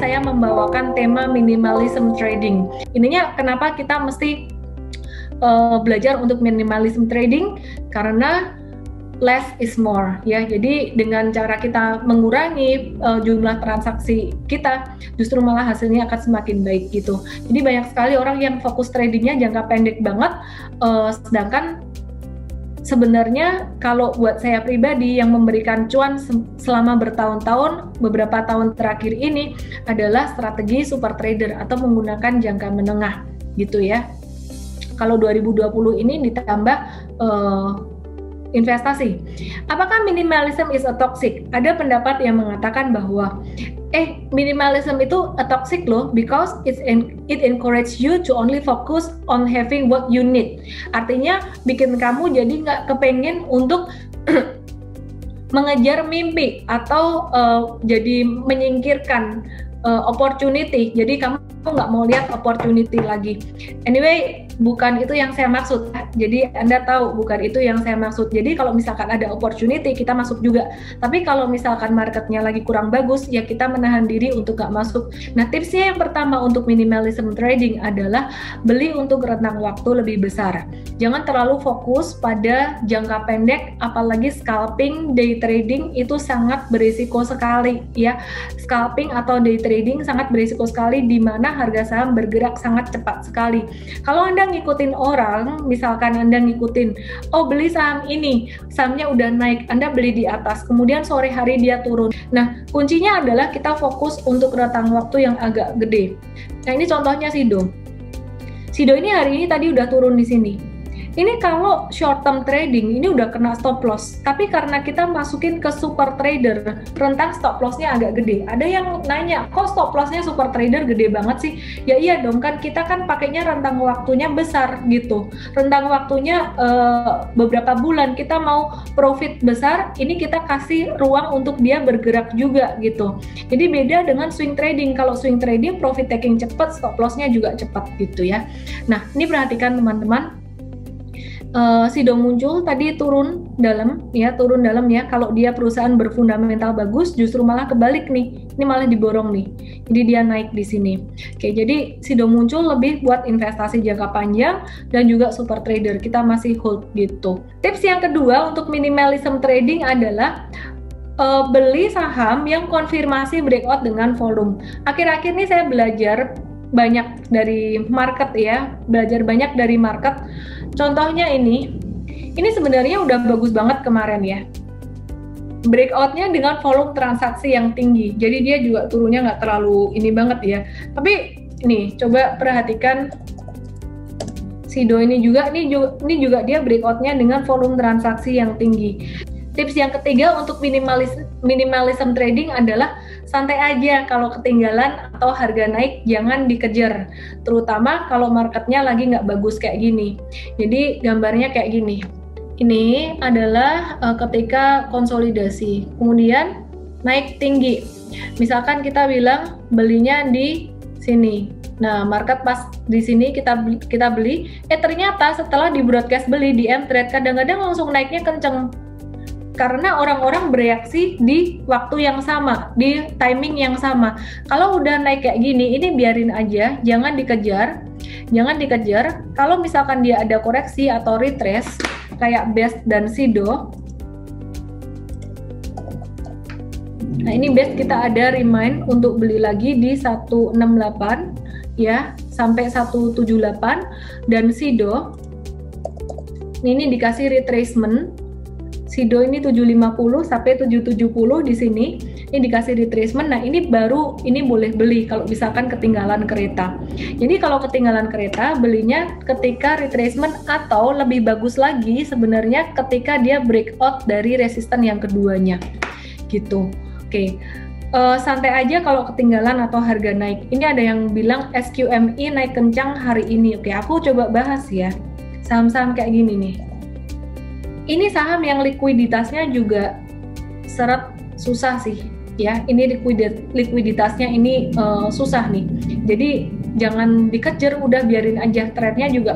saya membawakan tema minimalism trading. Ininya kenapa kita mesti belajar untuk minimalism trading, karena less is more ya. Jadi dengan cara kita mengurangi jumlah transaksi kita, justru malah hasilnya akan semakin baik gitu. Jadi banyak sekali orang yang fokus tradingnya jangka pendek banget, sedangkan sebenarnya kalau buat saya pribadi yang memberikan cuan selama bertahun-tahun, beberapa tahun terakhir ini adalah strategi super trader atau menggunakan jangka menengah gitu ya. Kalau 2020 ini ditambah investasi. Apakah minimalism is a toxic? Ada pendapat yang mengatakan bahwa minimalism itu a toxic loh, because it encourage you to only focus on having what you need. Artinya bikin kamu jadi nggak kepengen untuk mengejar mimpi atau jadi menyingkirkan opportunity. Jadi kamu nggak mau lihat opportunity lagi. Anyway, bukan itu yang saya maksud. Jadi Anda tahu bukan itu yang saya maksud. Jadi kalau misalkan ada opportunity, kita masuk juga. Tapi kalau misalkan marketnya lagi kurang bagus, ya kita menahan diri untuk nggak masuk. Nah, tipsnya yang pertama untuk minimalism trading adalah beli untuk rentang waktu lebih besar. Jangan terlalu fokus pada jangka pendek, apalagi scalping, day trading itu sangat berisiko sekali ya. Scalping atau day trading sangat berisiko sekali, di mana harga saham bergerak sangat cepat sekali. Kalau Anda ngikutin orang, misalkan Anda ngikutin, beli saham ini, sahamnya udah naik, Anda beli di atas, kemudian sore hari dia turun. Nah, kuncinya adalah kita fokus untuk rentang waktu yang agak gede. Nah, ini contohnya Sido. Sido ini hari ini tadi udah turun di sini. Ini kalau short term trading ini udah kena stop loss, tapi karena kita masukin ke super trader, rentang stop lossnya agak gede. Ada yang nanya, kok stop lossnya super trader gede banget sih? Ya iya dong, kan kita kan pakainya rentang waktunya besar gitu. Rentang waktunya beberapa bulan, kita mau profit besar, ini kita kasih ruang untuk dia bergerak juga gitu. Jadi beda dengan swing trading. Kalau swing trading profit taking cepat, stop lossnya juga cepat gitu ya. Nah, ini perhatikan teman-teman. Sido muncul tadi turun dalam ya. Kalau dia perusahaan berfundamental bagus, justru malah kebalik nih, ini malah diborong nih, jadi dia naik di sini. Oke, jadi Sido muncul lebih buat investasi jangka panjang dan juga super trader, kita masih hold gitu. Tips yang kedua untuk minimalism trading adalah beli saham yang konfirmasi breakout dengan volume. Akhir-akhir ini saya belajar banyak dari market ya, Contohnya ini sebenarnya udah bagus banget kemarin ya. Breakoutnya dengan volume transaksi yang tinggi, jadi dia juga turunnya nggak terlalu ini banget ya. Tapi nih, coba perhatikan Sido ini juga dia breakoutnya dengan volume transaksi yang tinggi. Tips yang ketiga untuk minimalism trading adalah santai aja. Kalau ketinggalan atau harga naik, jangan dikejar. Terutama kalau marketnya lagi nggak bagus kayak gini. Jadi gambarnya kayak gini. Ini adalah ketika konsolidasi, kemudian naik tinggi. Misalkan kita bilang belinya di sini. Nah, market pas di sini kita beli, ternyata setelah di broadcast beli di M-Trade, kadang-kadang langsung naiknya kenceng. Karena orang-orang bereaksi di waktu yang sama, di timing yang sama. Kalau udah naik kayak gini, ini biarin aja, jangan dikejar. Kalau misalkan dia ada koreksi atau retrace, kayak BEST dan Sido. Nah, ini BEST kita ada remind untuk beli lagi di 168 ya, sampai 178, dan Sido ini dikasih retracement. Sido ini 750 sampai 770 di sini. Ini dikasih retracement. Nah, ini boleh beli kalau misalkan ketinggalan kereta. Jadi kalau ketinggalan kereta, belinya ketika retracement, atau lebih bagus lagi sebenarnya ketika dia breakout dari resisten yang keduanya. Gitu. Oke. Santai aja kalau ketinggalan atau harga naik. Ini ada yang bilang SQMI naik kencang hari ini. Oke, aku coba bahas ya. Saham-saham kayak gini nih. Ini saham yang likuiditasnya juga susah sih ya. Ini likuiditasnya ini susah nih. Jadi jangan dikejar, udah biarin aja. Trendnya juga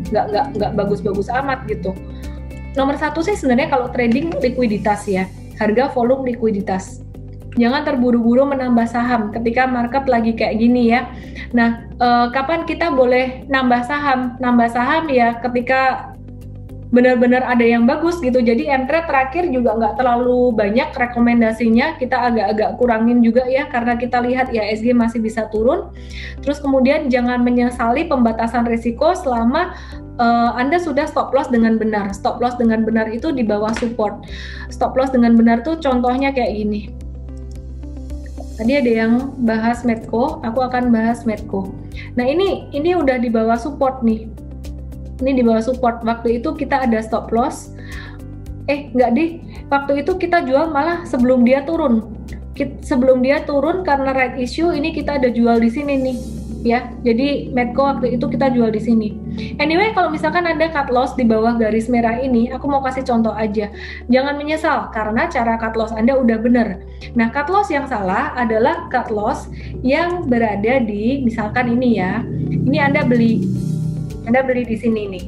nggak bagus-bagus amat gitu. Nomor satu sih sebenarnya kalau trading likuiditas ya, harga volume likuiditas. Jangan terburu-buru menambah saham ketika market lagi kayak gini ya. Nah, kapan kita boleh nambah saham? Nambah saham ya ketika benar-benar ada yang bagus gitu. Jadi entry terakhir juga nggak terlalu banyak rekomendasinya, kita agak-agak kurangin juga ya, karena kita lihat IHSG masih bisa turun. Terus kemudian jangan menyesali pembatasan risiko selama Anda sudah stop loss dengan benar. Stop loss dengan benar itu di bawah support. Stop loss dengan benar tuh contohnya kayak gini. Tadi ada yang bahas Medco, aku akan bahas Medco. Nah ini udah di bawah support nih. Ini di bawah support. Waktu itu kita ada stop loss. Enggak deh. Waktu itu kita jual malah sebelum dia turun. Sebelum dia turun karena right issue, ini kita ada jual di sini nih. Ya, jadi Medco waktu itu kita jual di sini. Anyway, kalau misalkan Anda cut loss di bawah garis merah ini, aku mau kasih contoh aja. Jangan menyesal karena cara cut loss Anda udah bener. Nah, cut loss yang salah adalah cut loss yang berada di, misalkan ini ya. Ini Anda beli di sini nih,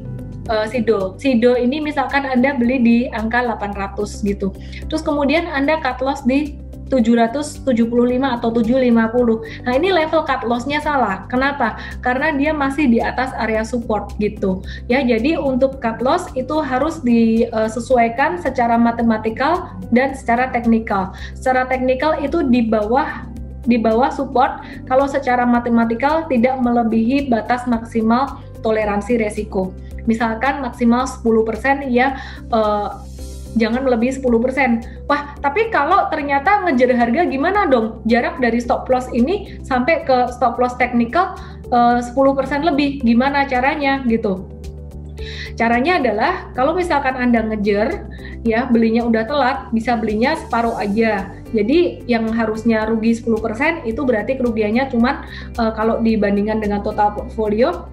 Sido ini misalkan Anda beli di angka 800 gitu, terus kemudian Anda cut loss di 775 atau 750. Nah ini level cut loss-nya salah. Kenapa? Karena dia masih di atas area support gitu ya. Jadi untuk cut loss itu harus disesuaikan secara matematikal dan secara teknikal. Secara teknikal itu di bawah support, kalau secara matematikal tidak melebihi batas maksimal toleransi resiko. Misalkan maksimal 10% ya, jangan melebihi 10%. Wah, tapi kalau ternyata ngejar harga gimana dong? Jarak dari stop loss ini sampai ke stop loss teknikal 10% lebih, gimana caranya gitu? Caranya adalah kalau misalkan Anda ngejar ya, belinya udah telat, bisa belinya separuh aja. Jadi yang harusnya rugi 10% itu berarti kerugiannya cuman kalau dibandingkan dengan total portfolio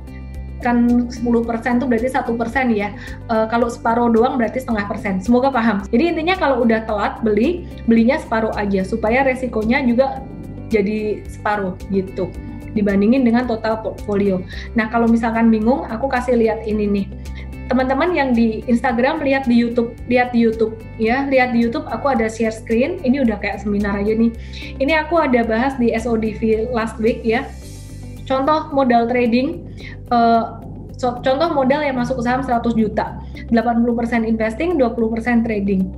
kan 10% itu berarti 1% ya. Kalau separuh doang berarti 0,5%. Semoga paham. Jadi intinya kalau udah telat belinya separuh aja supaya resikonya juga jadi separuh gitu dibandingin dengan total portfolio. Nah, kalau misalkan bingung, aku kasih lihat ini nih. Teman-teman yang di Instagram lihat di YouTube ya. Lihat di YouTube aku ada share screen. Ini udah kayak seminar aja nih. Ini aku ada bahas di SODV last week ya. Contoh modal trading, contoh modal yang masuk ke saham 100 juta, 80% investing, 20% trading,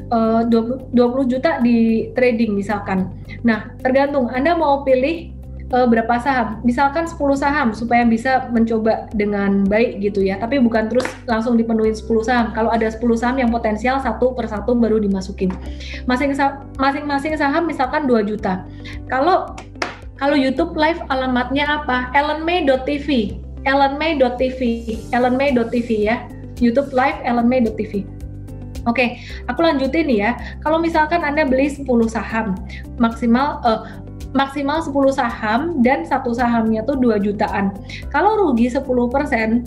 20 juta di trading misalkan. Nah, tergantung Anda mau pilih berapa saham, misalkan 10 saham supaya bisa mencoba dengan baik gitu ya, tapi bukan terus langsung dipenuhin 10 saham. Kalau ada 10 saham yang potensial satu persatu baru dimasukin. Masing-masing saham misalkan 2 juta. Kalau YouTube live alamatnya apa? ellenmay.tv ya. YouTube live ellenmay.tv. Oke, aku lanjutin ya. Kalau misalkan Anda beli 10 saham, maksimal 10 saham dan satu sahamnya tuh 2 jutaan. Kalau rugi 10%,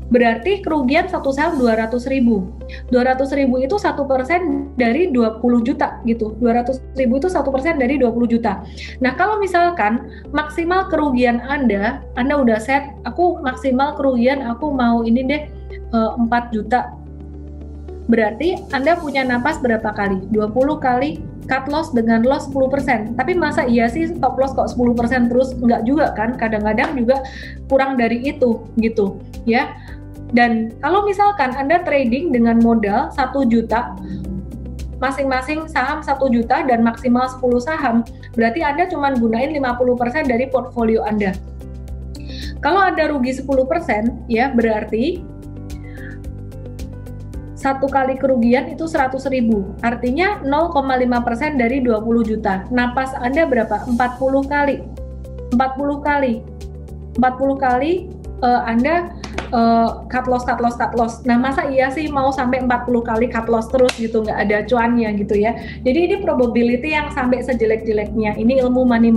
berarti kerugian satu saham 200.000. 200.000 itu 1% dari 20 juta gitu. 200.000 itu 1% dari 20 juta. Nah, kalau misalkan maksimal kerugian Anda udah set, aku maksimal kerugian aku mau ini deh 4 juta. Berarti Anda punya napas berapa kali? 20 kali cut loss dengan loss 10%. Tapi masa iya sih stop loss kok 10% terus? Enggak juga kan, kadang-kadang juga kurang dari itu gitu ya. Dan kalau misalkan Anda trading dengan modal 1 juta, masing-masing saham 1 juta dan maksimal 10 saham, berarti Anda cuma gunain 50% dari portfolio Anda. Kalau Anda rugi 10%, ya berarti satu kali kerugian itu 100.000, artinya 0,5% dari 20 juta. Napas Anda berapa? 40 kali. 40 kali Anda cut loss. Nah, masa iya sih mau sampai 40 kali cut loss terus gitu, nggak ada cuannya gitu ya. Jadi ini probability yang sampai sejelek-jeleknya. Ini ilmu money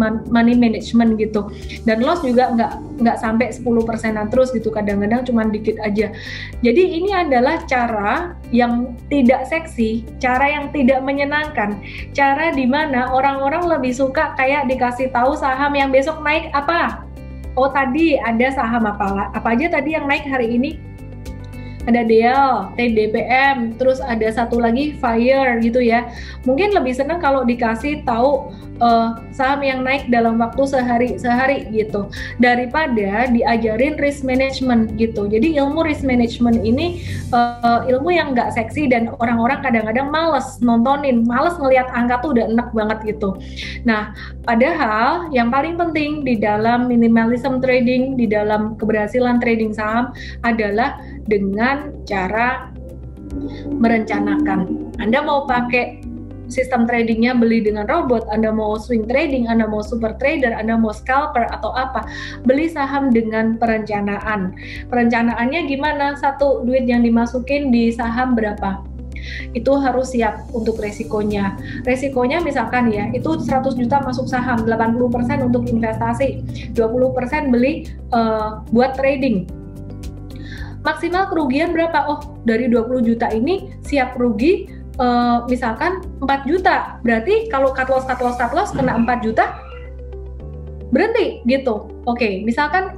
management gitu. Dan loss juga nggak sampai 10%-an terus gitu, kadang-kadang cuma dikit aja. Jadi ini adalah cara yang tidak seksi, cara yang tidak menyenangkan, cara di mana orang-orang lebih suka kayak dikasih tahu saham yang besok naik apa. Oh, tadi ada saham apa aja tadi yang naik hari ini? ada Dell, TDPM, terus ada satu lagi Fire gitu ya. Mungkin lebih senang kalau dikasih tahu saham yang naik dalam waktu sehari gitu, daripada diajarin risk management gitu. Jadi ilmu risk management ini ilmu yang nggak seksi dan orang-orang kadang-kadang males nontonin, males ngelihat angka tuh udah enak banget gitu. Nah, padahal yang paling penting di dalam minimalism trading, di dalam keberhasilan trading saham adalah dengan cara merencanakan. Anda mau pakai sistem tradingnya beli dengan robot, Anda mau swing trading, Anda mau super trader, Anda mau scalper atau apa, beli saham dengan perencanaan. Perencanaannya gimana? Satu, duit yang dimasukin di saham berapa? Itu harus siap untuk resikonya. Resikonya misalkan ya, itu 100 juta masuk saham, 80% untuk investasi, 20% beli buat trading. Maksimal kerugian berapa? Oh, dari 20 juta ini siap rugi misalkan 4 juta. Berarti kalau cut loss kena 4 juta, berhenti gitu. Oke, misalkan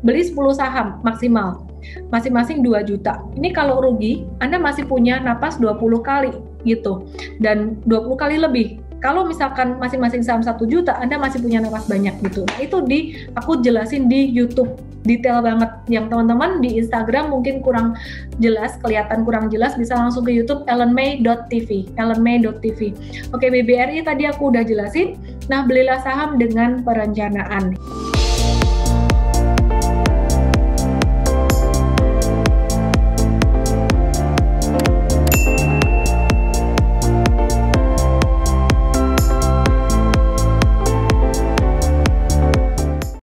beli 10 saham maksimal, masing-masing 2 juta. Ini kalau rugi, Anda masih punya napas 20 kali gitu. Dan 20 kali lebih. Kalau misalkan masing-masing saham 1 juta, Anda masih punya napas banyak gitu. Nah, itu aku jelasin di YouTube. Detail banget. Yang teman-teman di Instagram mungkin kurang jelas, kelihatan kurang jelas, bisa langsung ke YouTube ellenmay.tv. Oke, BBRI tadi aku udah jelasin. Nah, belilah saham dengan perencanaan.